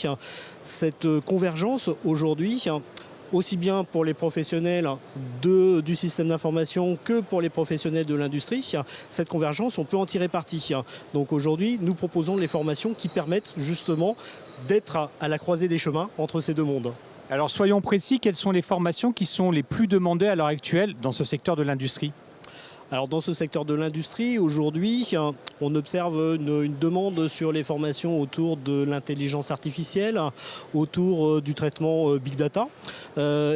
l'industrie. Cette convergence aujourd'hui, aussi bien pour les professionnels du système d'information que pour les professionnels de l'industrie, cette convergence, on peut en tirer parti. Donc aujourd'hui, nous proposons les formations qui permettent justement d'être à la croisée des chemins entre ces deux mondes. Alors soyons précis, quelles sont les formations qui sont les plus demandées à l'heure actuelle dans ce secteur de l'industrie ? Alors dans ce secteur de l'industrie, aujourd'hui, on observe une demande sur les formations autour de l'intelligence artificielle, autour du traitement big data,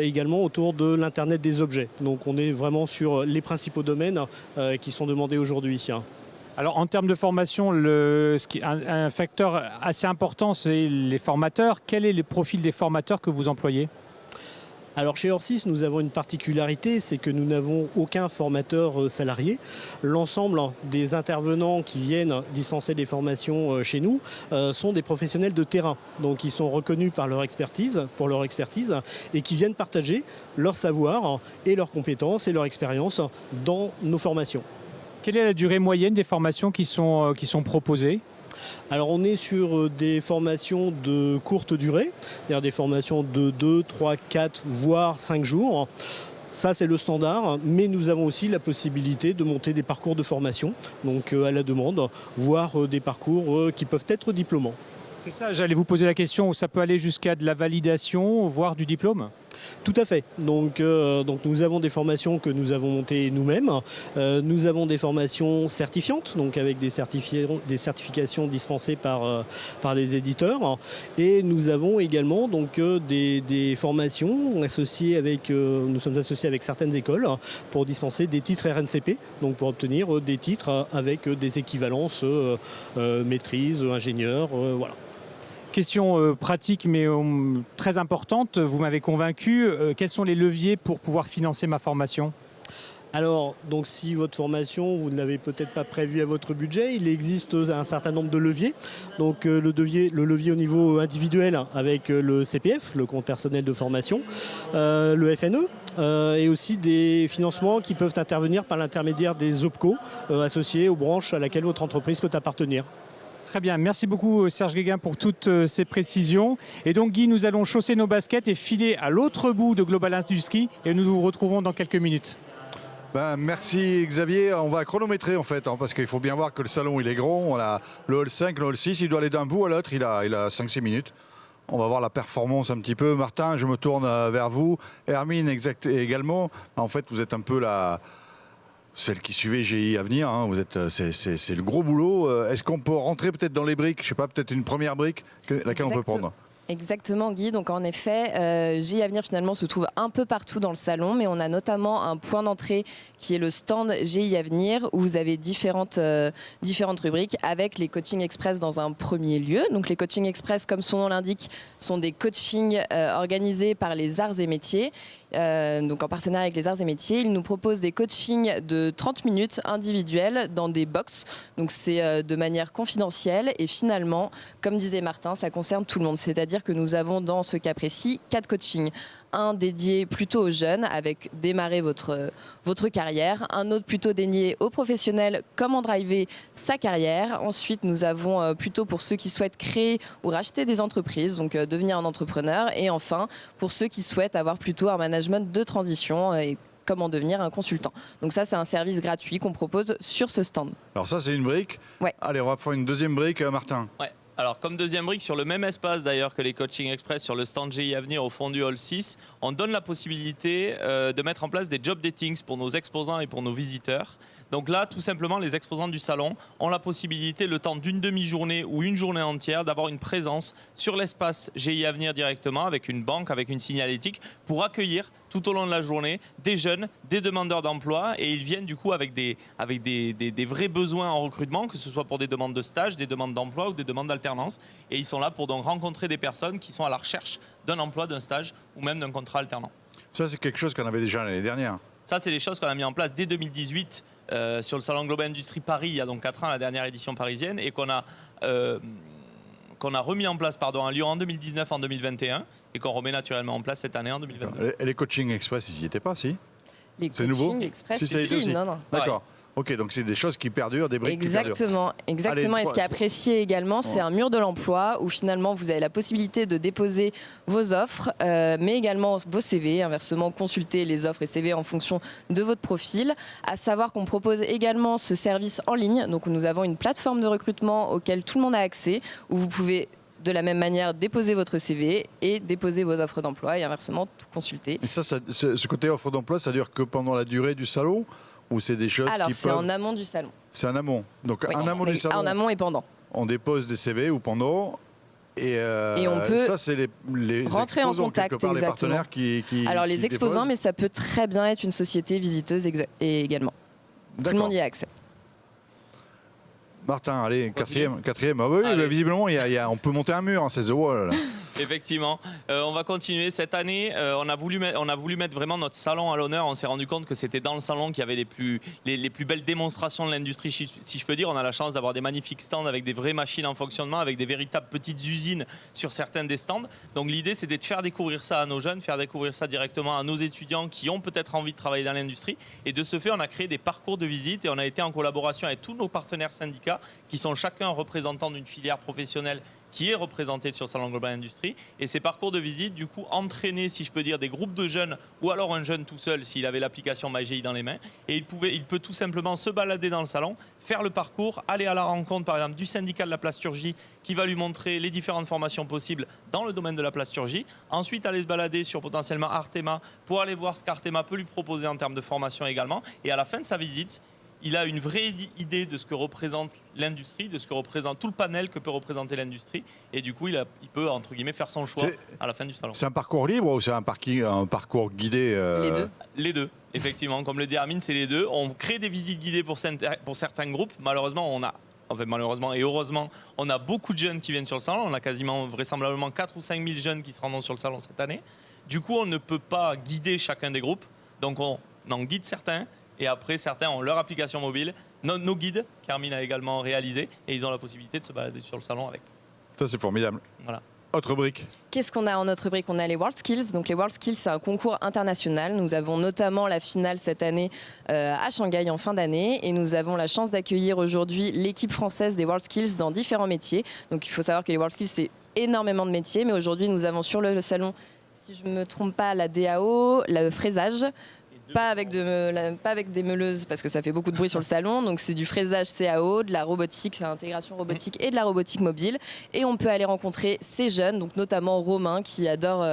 également autour de l'Internet des objets. Donc on est vraiment sur les principaux domaines qui sont demandés aujourd'hui. Alors en termes de formation, un facteur assez important, c'est les formateurs. Quel est le profil des formateurs que vous employez ? Alors chez Orsys, nous avons une particularité, c'est que nous n'avons aucun formateur salarié. L'ensemble des intervenants qui viennent dispenser des formations chez nous sont des professionnels de terrain. Donc ils sont reconnus pour leur expertise et qui viennent partager leur savoir et leurs compétences et leur expérience dans nos formations. Quelle est la durée moyenne des formations qui sont proposées ? Alors on est sur des formations de courte durée, c'est-à-dire des formations de 2, 3, 4, voire 5 jours. Ça c'est le standard, mais nous avons aussi la possibilité de monter des parcours de formation, donc à la demande, voire des parcours qui peuvent être diplômants. C'est ça, j'allais vous poser la question, ça peut aller jusqu'à de la validation, voire du diplôme ? Tout à fait. Donc nous avons des formations que nous avons montées nous-mêmes. Nous avons des formations certifiantes, donc avec des certifications dispensées par les éditeurs. Et nous avons également donc, des formations associées avec, nous sommes associés avec certaines écoles pour dispenser des titres RNCP, donc pour obtenir des titres avec des équivalences maîtrise, ingénieur, voilà. Question pratique mais très importante, vous m'avez convaincu. Quels sont les leviers pour pouvoir financer ma formation ? Alors, donc si votre formation, vous ne l'avez peut-être pas prévue à votre budget, il existe un certain nombre de leviers. Donc le levier au niveau individuel avec le CPF, le compte personnel de formation, le FNE, et aussi des financements qui peuvent intervenir par l'intermédiaire des OPCO associés aux branches à laquelle votre entreprise peut appartenir. Très bien, merci beaucoup Serge Guéguin pour toutes ces précisions. Et donc Guy, nous allons chausser nos baskets et filer à l'autre bout de Global Industries et nous nous retrouvons dans quelques minutes. Merci Xavier, on va chronométrer en fait, parce qu'il faut bien voir que le salon il est gros, on a le hall 5, le hall 6, il doit aller d'un bout à l'autre, il a 5-6 minutes. On va voir la performance un petit peu. Martin, je me tourne vers vous. Hermine également. En fait, vous êtes un peu celle qui suivait GI Avenir, hein. C'est le gros boulot. Est-ce qu'on peut rentrer peut-être dans les briques ? Je sais pas, peut-être une première brique, laquelle on peut prendre ? Exactement Guy, donc en effet, GI Avenir finalement se trouve un peu partout dans le salon, mais on a notamment un point d'entrée qui est le stand GI Avenir où vous avez différentes rubriques avec les coachings express dans un premier lieu. Donc les coachings express, comme son nom l'indique, sont des coachings organisés par les arts et métiers. Donc en partenariat avec les arts et métiers, ils nous proposent des coachings de 30 minutes individuels dans des box. Donc c'est de manière confidentielle et finalement, comme disait Martin, ça concerne tout le monde. C'est-à-dire que nous avons dans ce cas précis 4 coachings. Un dédié plutôt aux jeunes avec démarrer votre carrière, un autre plutôt dédié aux professionnels, comment driver sa carrière. Ensuite, nous avons plutôt pour ceux qui souhaitent créer ou racheter des entreprises, donc devenir un entrepreneur. Et enfin, pour ceux qui souhaitent avoir plutôt un management de transition et comment devenir un consultant. Donc ça, c'est un service gratuit qu'on propose sur ce stand. Alors ça, c'est une brique. Ouais. Allez, on va faire une deuxième brique, Martin. Ouais. Alors, comme deuxième brique, sur le même espace d'ailleurs que les Coaching Express, sur le stand GI Avenir au fond du hall 6, on donne la possibilité de mettre en place des job datings pour nos exposants et pour nos visiteurs. Donc là, tout simplement, les exposants du salon ont la possibilité, le temps d'une demi-journée ou une journée entière, d'avoir une présence sur l'espace GI Avenir directement, avec une banque, avec une signalétique, pour accueillir tout au long de la journée des jeunes, des demandeurs d'emploi, et ils viennent du coup avec des vrais besoins en recrutement, que ce soit pour des demandes de stage, des demandes d'emploi ou des demandes d'alternance. Et ils sont là pour donc rencontrer des personnes qui sont à la recherche d'un emploi, d'un stage ou même d'un contrat alternant. Ça, c'est quelque chose qu'on avait déjà l'année dernière. Ça, c'est des choses qu'on a mis en place dès 2018 sur le Salon Global Industries Paris, il y a donc 4 ans, la dernière édition parisienne, et qu'on a remis en place à Lyon en 2019, en 2021, et qu'on remet naturellement en place cette année en 2022. Et les coachings express, ils n'y étaient pas, si ? Les c'est nouveau Express, Si, ça a été aussi. Non. D'accord. Ok, donc c'est des choses qui perdurent, des briques qui perdurent. Exactement. Allez, Et ce qui est apprécié également, c'est un mur de l'emploi où finalement vous avez la possibilité de déposer vos offres, mais également vos CV, inversement consulter les offres et CV en fonction de votre profil. À savoir qu'on propose également ce service en ligne. Donc nous avons une plateforme de recrutement auquel tout le monde a accès, où vous pouvez de la même manière déposer votre CV et déposer vos offres d'emploi et inversement tout consulter. Et ça, ce côté offre d'emploi, ça dure que pendant la durée du salon ou c'est des choses Alors qui c'est peuvent... en amont du salon. C'est en amont. Donc Oui. en amont du salon, En amont et pendant. on dépose des CV ou pendant. Et on peut ça, c'est les rentrer en exposants, contact, quelque part, les exactement. partenaires qui Alors les qui exposants, déposent. mais ça peut très bien être une société visiteuse et également. Tout le D'accord. monde y a accès. Martin, allez, continue quatrième. Ah oui, Allez. bah, visiblement, on peut monter un mur, hein, c'est The Wall. Là. Effectivement, on va continuer. Cette année, on a voulu mettre vraiment notre salon à l'honneur. On s'est rendu compte que c'était dans le salon qu'il y avait les plus belles démonstrations de l'industrie, si je peux dire. On a la chance d'avoir des magnifiques stands avec des vraies machines en fonctionnement, avec des véritables petites usines sur certains des stands. Donc l'idée, c'était de faire découvrir ça à nos jeunes, faire découvrir ça directement à nos étudiants qui ont peut-être envie de travailler dans l'industrie. Et de ce fait, on a créé des parcours de visite et on a été en collaboration avec tous nos partenaires syndicats qui sont chacun représentant d'une filière professionnelle qui est représentée sur Salon Global Industrie. Et ces parcours de visite, du coup, entraînaient, si je peux dire, des groupes de jeunes ou alors un jeune tout seul s'il avait l'application MyGI dans les mains. Et il peut tout simplement se balader dans le salon, faire le parcours, aller à la rencontre, par exemple, du syndicat de la plasturgie qui va lui montrer les différentes formations possibles dans le domaine de la plasturgie. Ensuite, aller se balader sur potentiellement Artema pour aller voir ce qu'Artema peut lui proposer en termes de formation également. Et à la fin de sa visite, il a une vraie idée de ce que représente l'industrie, de ce que représente tout le panel que peut représenter l'industrie. Et du coup, il peut, entre guillemets, faire son choix à la fin du salon. C'est un parcours libre ou c'est un parcours guidé Les deux. Les deux, effectivement. Comme le dit Armin, c'est les deux. On crée des visites guidées pour certains groupes. Malheureusement, et heureusement, on a beaucoup de jeunes qui viennent sur le salon. On a quasiment, vraisemblablement, 4 ou 5 000 jeunes qui se rendront sur le salon cette année. Du coup, on ne peut pas guider chacun des groupes. Donc, on en guide certains. Et après, certains ont leur application mobile, nos guides, qu'Armin a également réalisé, et ils ont la possibilité de se balader sur le salon avec. Ça, c'est formidable. Voilà. Autre brique. Qu'est-ce qu'on a en notre brique? On a les World Skills. Donc les World Skills, c'est un concours international. Nous avons notamment la finale cette année à Shanghai en fin d'année. Et nous avons la chance d'accueillir aujourd'hui l'équipe française des World Skills dans différents métiers. Donc il faut savoir que les World Skills, c'est énormément de métiers. Mais aujourd'hui, nous avons sur le salon, si je ne me trompe pas, la DAO, le fraisage. Pas avec des meuleuses parce que ça fait beaucoup de bruit sur le salon. Donc c'est du fraisage CAO, de la robotique, l'intégration robotique et de la robotique mobile. Et on peut aller rencontrer ces jeunes, donc notamment Romain qui adore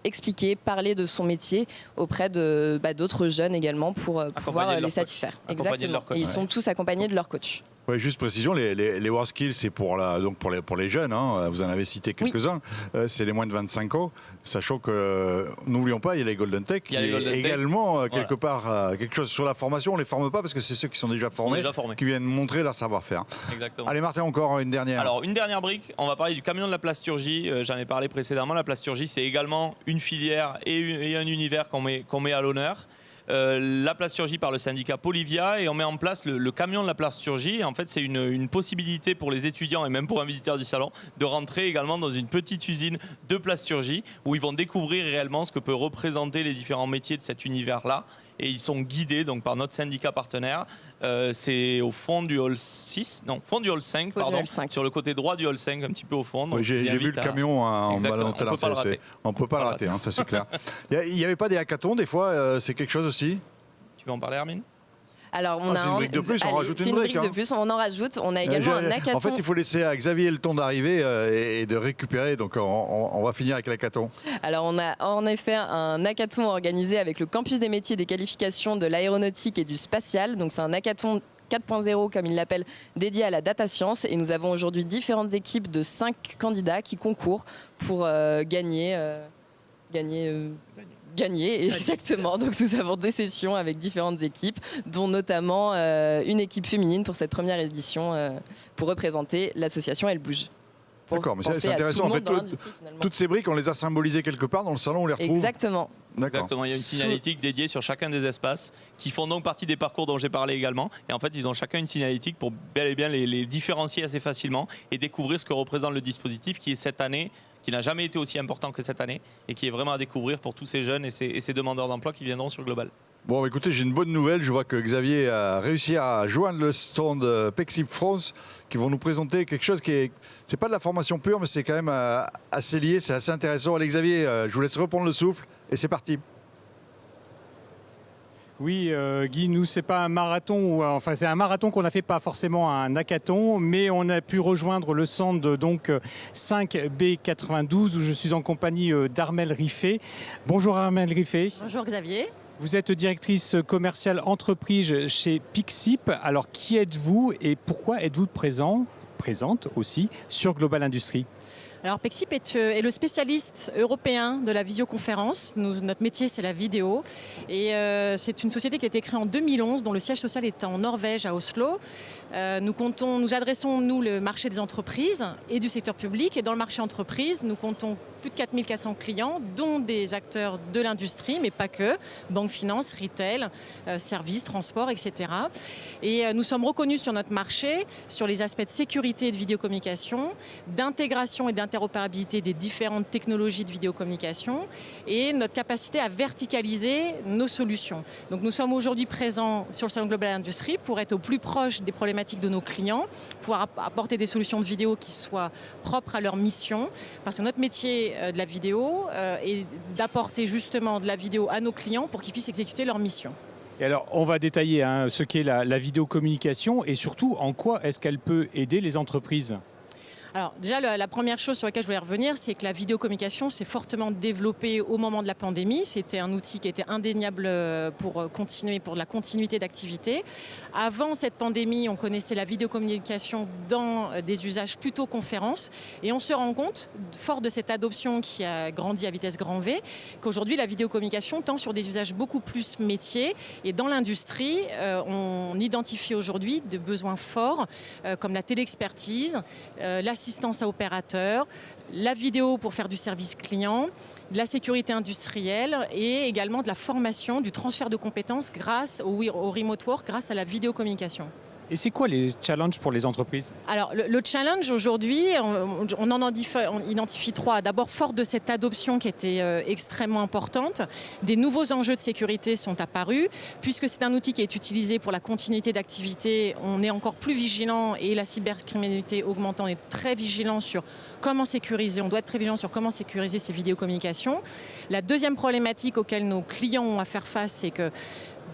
expliquer, parler de son métier auprès d'autres jeunes également pour pouvoir les satisfaire. Exactement. Et ils sont tous accompagnés de leur coach. Oui, juste précision, les World Skills, c'est pour les jeunes, hein, vous en avez cité quelques-uns, c'est les moins de 25 ans, sachant que, n'oublions pas, il y a les Golden Tech, qui est également quelque part quelque chose sur la formation, on ne les forme pas parce que c'est ceux qui sont déjà formés, qui viennent montrer leur savoir-faire. Exactement. Allez Martin, encore une dernière. Alors, une dernière brique, on va parler du camion de la plasturgie, j'en ai parlé précédemment, la plasturgie c'est également une filière et un univers qu'on met à l'honneur. La plasturgie par le syndicat Polivia et on met en place le camion de la plasturgie. En fait, c'est une possibilité pour les étudiants et même pour un visiteur du salon de rentrer également dans une petite usine de plasturgie où ils vont découvrir réellement ce que peut représenter les différents métiers de cet univers-là. Et ils sont guidés donc par notre syndicat partenaire. C'est au fond du hall 6, non, fond du hall 5, pardon, sur le côté droit du hall 5, un petit peu au fond. Oui, j'ai vu le camion en ballant tout à l'heure. On ne peut pas le rater, hein, ça c'est clair. Il n'y avait pas des hackathons, des fois, c'est quelque chose aussi? Tu veux en parler, Armin? Alors, c'est une brique de plus, on rajoute une brique. De plus, on en rajoute. On a également un hackathon. En fait, il faut laisser à Xavier le temps d'arriver et de récupérer. Donc, on va finir avec l'hackathon. Alors, on a en effet un hackathon organisé avec le campus des métiers et des qualifications de l'aéronautique et du spatial. Donc, c'est un hackathon 4.0, comme il l'appelle, dédié à la data science. Et nous avons aujourd'hui différentes équipes de 5 candidats qui concourent pour gagner, exactement. Donc nous avons des sessions avec différentes équipes, dont notamment une équipe féminine pour cette première édition pour représenter l'association Elle Bouge. D'accord, mais c'est intéressant. En fait, toutes ces briques, on les a symbolisées quelque part dans le salon, on les retrouve. Exactement. Exactement, il y a une signalétique dédiée sur chacun des espaces qui font donc partie des parcours dont j'ai parlé également. Et en fait, ils ont chacun une signalétique pour bel et bien les différencier assez facilement et découvrir ce que représente le dispositif qui est cette année, qui n'a jamais été aussi important que cette année et qui est vraiment à découvrir pour tous ces jeunes et ces demandeurs d'emploi qui viendront sur Global. Bon, écoutez, j'ai une bonne nouvelle. Je vois que Xavier a réussi à joindre le stand Pexip France qui vont nous présenter quelque chose qui est... C'est pas de la formation pure, mais c'est quand même assez lié, c'est assez intéressant. Allez Xavier, je vous laisse reprendre le souffle et c'est parti. Oui, Guy, nous, c'est pas un marathon, enfin c'est un marathon qu'on a fait, pas forcément un hackathon, mais on a pu rejoindre le stand donc 5B92 où je suis en compagnie d'Armelle Riffet. Bonjour Armelle Riffet. Bonjour Xavier. Vous êtes directrice commerciale entreprise chez Pexip. Alors qui êtes-vous et pourquoi êtes-vous présente aussi sur Global Industries? Alors Pexip est le spécialiste européen de la visioconférence. Notre métier, c'est la vidéo. Et c'est une société qui a été créée en 2011, dont le siège social est en Norvège, à Oslo. Nous adressons, le marché des entreprises et du secteur public. Et dans le marché entreprise, nous comptons plus de 4400 clients, dont des acteurs de l'industrie, mais pas que, banque, finance, retail, services, transport, etc. Et nous sommes reconnus sur notre marché sur les aspects de sécurité et de vidéocommunication, d'intégration et d'interopérabilité des différentes technologies de vidéocommunication et notre capacité à verticaliser nos solutions. Donc nous sommes aujourd'hui présents sur le Salon Global Industries pour être au plus proche des problématiques de nos clients, pouvoir apporter des solutions de vidéo qui soient propres à leur mission, parce que notre métier de la vidéo est d'apporter justement de la vidéo à nos clients pour qu'ils puissent exécuter leur mission. Et alors, on va détailler ce qu'est la vidéocommunication et surtout en quoi est-ce qu'elle peut aider les entreprises. Alors déjà, la première chose sur laquelle je voulais revenir, c'est que la vidéocommunication s'est fortement développée au moment de la pandémie. C'était un outil qui était indéniable pour la continuité d'activité. Avant cette pandémie, on connaissait la vidéocommunication dans des usages plutôt conférences. Et on se rend compte, fort de cette adoption qui a grandi à vitesse grand V, qu'aujourd'hui, la vidéocommunication tend sur des usages beaucoup plus métiers. Et dans l'industrie, on identifie aujourd'hui des besoins forts comme la téléexpertise, l'assistance à opérateurs, la vidéo pour faire du service client, de la sécurité industrielle et également de la formation, du transfert de compétences grâce au remote work, grâce à la vidéocommunication. Et c'est quoi les challenges pour les entreprises? Alors le challenge aujourd'hui, on identifie trois. D'abord, fort de cette adoption qui était extrêmement importante, des nouveaux enjeux de sécurité sont apparus. Puisque c'est un outil qui est utilisé pour la continuité d'activité, on est encore plus vigilant et la cybercriminalité augmentant, on est très vigilant sur comment sécuriser. On doit être très vigilant sur comment sécuriser ces vidéocommunications. La deuxième problématique auquel nos clients ont à faire face, c'est que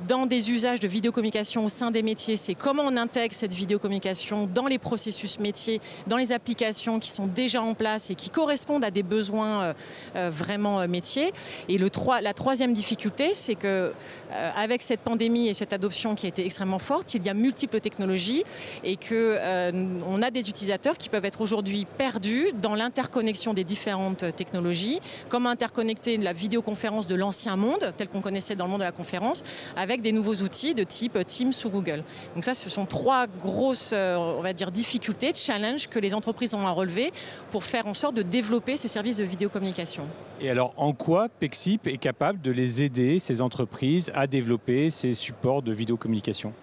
dans des usages de vidéocommunication au sein des métiers, c'est comment on intègre cette vidéocommunication dans les processus métiers, dans les applications qui sont déjà en place et qui correspondent à des besoins vraiment métiers. Et la troisième difficulté, c'est que avec cette pandémie et cette adoption qui a été extrêmement forte, il y a multiples technologies et qu'on a des utilisateurs qui peuvent être aujourd'hui perdus dans l'interconnexion des différentes technologies, comment interconnecter la vidéoconférence de l'ancien monde, tel qu'on connaissait dans le monde de la conférence, avec des nouveaux outils de type Teams ou Google. Donc ça, ce sont trois grosses, on va dire, difficultés, challenges que les entreprises ont à relever pour faire en sorte de développer ces services de vidéocommunication. Et alors, en quoi Pexip est capable de les aider, ces entreprises, à développer ces supports de vidéocommunication?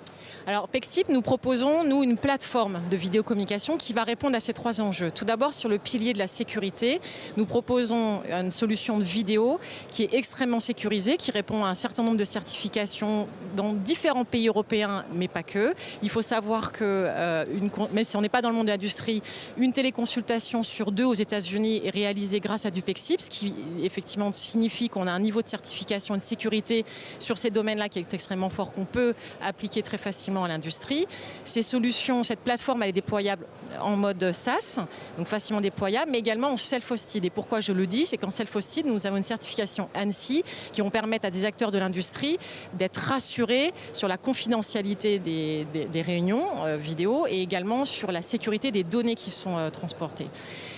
Alors Pexip, nous proposons, une plateforme de vidéocommunication qui va répondre à ces trois enjeux. Tout d'abord, sur le pilier de la sécurité, nous proposons une solution de vidéo qui est extrêmement sécurisée, qui répond à un certain nombre de certifications dans différents pays européens, mais pas que. Il faut savoir que, même si on n'est pas dans le monde de l'industrie, une téléconsultation sur 2 aux États-Unis est réalisée grâce à du Pexip, ce qui effectivement signifie qu'on a un niveau de certification et de sécurité sur ces domaines-là qui est extrêmement fort, qu'on peut appliquer très facilement à l'industrie. Ces solutions, cette plateforme, elle est déployable en mode SaaS, donc facilement déployable, mais également en self-hosted. Et pourquoi je le dis, c'est qu'en self-hosted, nous avons une certification ANSI qui vont permettre à des acteurs de l'industrie d'être rassurés sur la confidentialité des réunions vidéo et également sur la sécurité des données qui sont transportées.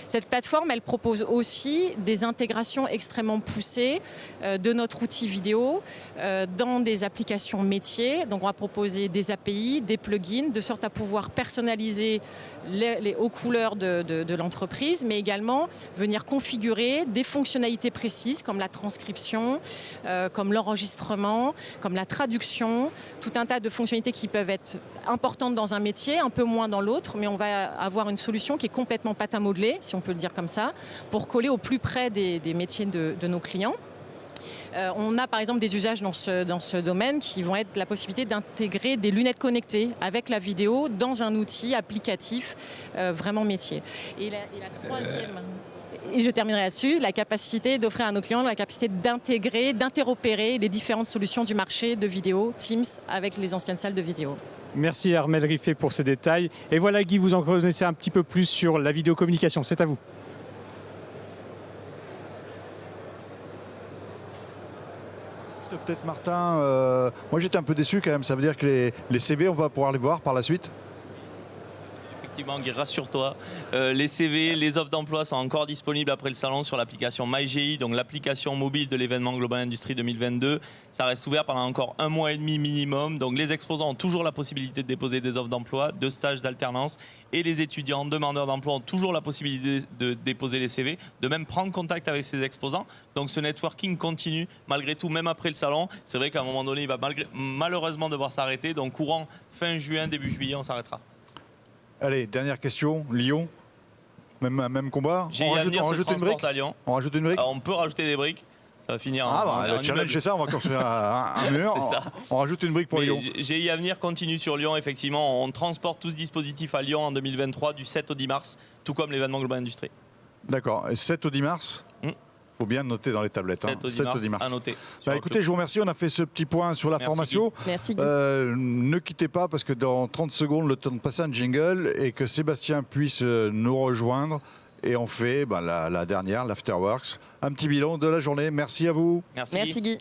Cette plateforme, elle propose aussi des intégrations extrêmement poussées de notre outil vidéo dans des applications métiers. Donc on va proposer des API, des plugins, de sorte à pouvoir personnaliser aux couleurs de l'entreprise, mais également venir configurer des fonctionnalités précises comme la transcription, comme l'enregistrement, comme la traduction, tout un tas de fonctionnalités qui peuvent être importantes dans un métier, un peu moins dans l'autre, mais on va avoir une solution qui est complètement pâte à modeler, si on peut le dire comme ça, pour coller au plus près des métiers de nos clients. On a par exemple des usages dans ce domaine qui vont être la possibilité d'intégrer des lunettes connectées avec la vidéo dans un outil applicatif vraiment métier. Et la troisième... Et je terminerai là-dessus, la capacité d'offrir à nos clients la capacité d'intégrer, d'interopérer les différentes solutions du marché de vidéo, Teams, avec les anciennes salles de vidéo. Merci Armel Riffet pour ces détails. Et voilà Guy, vous en connaissez un petit peu plus sur la vidéocommunication. C'est à vous. Peut-être Martin, moi j'étais un peu déçu quand même, ça veut dire que les CV on va pouvoir les voir par la suite? Effectivement, Guy, rassure-toi. Les CV, les offres d'emploi sont encore disponibles après le salon sur l'application MyGI, donc l'application mobile de l'événement Global Industry 2022. Ça reste ouvert pendant encore 1 mois et demi minimum. Donc les exposants ont toujours la possibilité de déposer des offres d'emploi, de stages, d'alternance. Et les étudiants, demandeurs d'emploi ont toujours la possibilité de déposer les CV, de même prendre contact avec ces exposants. Donc ce networking continue malgré tout, même après le salon. C'est vrai qu'à un moment donné, il va malheureusement devoir s'arrêter. Donc courant fin juin, début juillet, on s'arrêtera. Allez, dernière question, Lyon, même combat. On rajoute une brique à Lyon. On rajoute une brique. On peut rajouter des briques. Ça va finir le challenge c'est ça, on va construire un mur. C'est ça. On rajoute une brique pour Lyon. GI Avenir continue sur Lyon, effectivement. On transporte tout ce dispositif à Lyon en 2023 du 7 au 10 mars, tout comme l'événement Global Industry. D'accord. Et 7 au 10 mars faut bien noter dans les tablettes. 7 au 10 mars. À noter. Écoutez, je vous remercie. On a fait ce petit point sur la formation. Merci Guy. Ne quittez pas parce que dans 30 secondes, le temps de passer un jingle et que Sébastien puisse nous rejoindre. Et on fait la dernière, l'Afterworks. Un petit bilan de la journée. Merci à vous. Merci Guy.